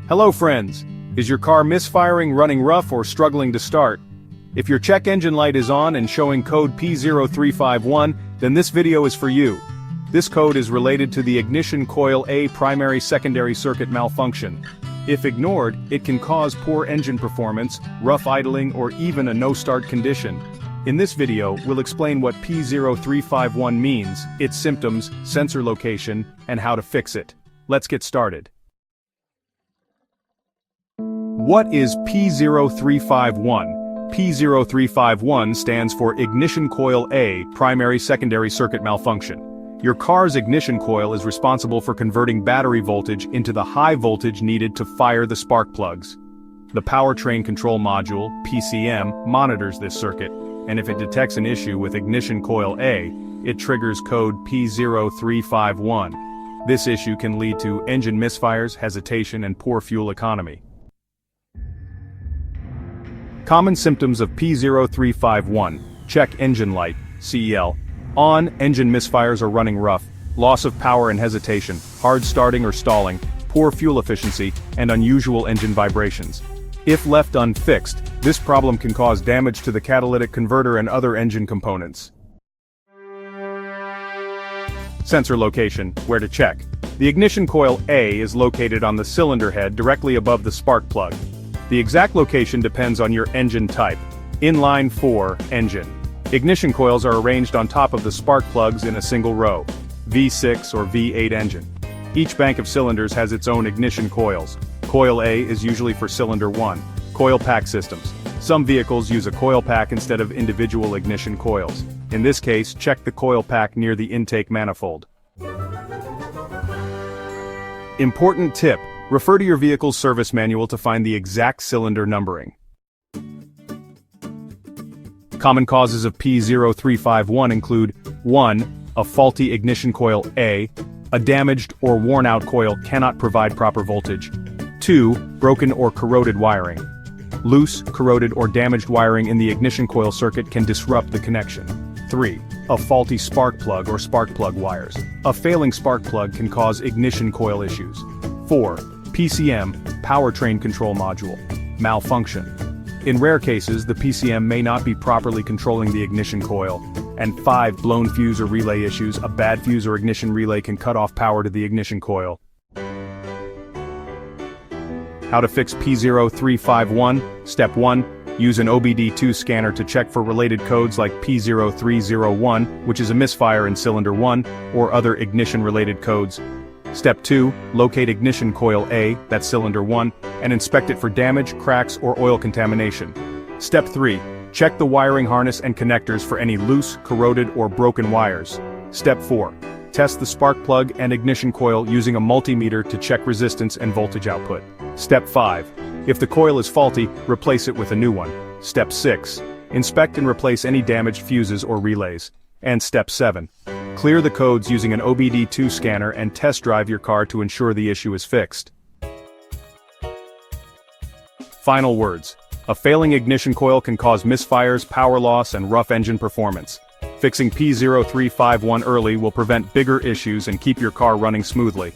Hello friends! Is your car misfiring, running rough, or struggling to start? If your check engine light is on and showing code P0351, then this video is for you. This code is related to the Ignition Coil A primary-secondary circuit malfunction. If ignored, it can cause poor engine performance, rough idling, or even a no-start condition. In this video, we'll explain what P0351 means, its symptoms, sensor location, and how to fix it. Let's get started. What is P0351? P0351 stands for Ignition Coil A primary-secondary circuit malfunction. Your car's ignition coil is responsible for converting battery voltage into the high voltage needed to fire the spark plugs. The powertrain control module, PCM, monitors this circuit, and if it detects an issue with ignition coil A, it triggers code P0351. This issue can lead to engine misfires, hesitation, and poor fuel economy. Common symptoms of P0351: check engine light, CEL. On, engine misfires or running rough, loss of power and hesitation, hard starting or stalling, poor fuel efficiency, and unusual engine vibrations. If left unfixed, this problem can cause damage to the catalytic converter and other engine components. Sensor location, where to check. The ignition coil A is located on the cylinder head directly above the spark plug. The exact location depends on your engine type. Inline 4 engine. Ignition coils are arranged on top of the spark plugs in a single row. V6 or V8 engine. Each bank of cylinders has its own ignition coils. Coil A is usually for cylinder 1. Coil pack systems. Some vehicles use a coil pack instead of individual ignition coils. In this case, check the coil pack near the intake manifold. Important tip: refer to your vehicle's service manual to find the exact cylinder numbering. Common causes of P0351 include 1. A faulty ignition coil A. A damaged or worn-out coil cannot provide proper voltage. 2. Broken or corroded wiring. Loose, corroded, or damaged wiring in the ignition coil circuit can disrupt the connection. 3. A faulty spark plug or spark plug wires. A failing spark plug can cause ignition coil issues. 4. PCM, powertrain control module, malfunction. In rare cases, the PCM may not be properly controlling the ignition coil. And 5. Blown fuse or relay issues. A bad fuse or ignition relay can cut off power to the ignition coil. How to fix P0351? Step 1. Use an obd2 scanner to check for related codes like P0301, which is a misfire in cylinder 1, or other ignition-related codes. Step 2. Locate ignition coil A, that's cylinder 1, and inspect it for damage, cracks, or oil contamination. Step 3. Check the wiring harness and connectors for any loose, corroded, or broken wires. Step 4. Test the spark plug and ignition coil using a multimeter to check resistance and voltage output. Step 5. If the coil is faulty, replace it with a new one. Step 6. Inspect and replace any damaged fuses or relays. And Step 7. Clear the codes using an obd2 scanner and test drive your car to ensure the issue is fixed. Final words. A failing ignition coil can cause misfires, power loss, and rough engine performance. Fixing P0351 early will prevent bigger issues and keep your car running smoothly.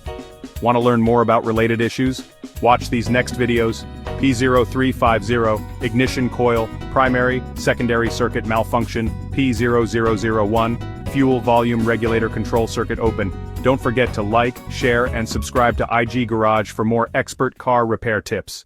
Want to learn more about related issues? Watch these next videos. P0350, ignition coil, primary, secondary circuit malfunction, P0001, fuel volume regulator control circuit open. Don't forget to like, share, and subscribe to IG Garage for more expert car repair tips.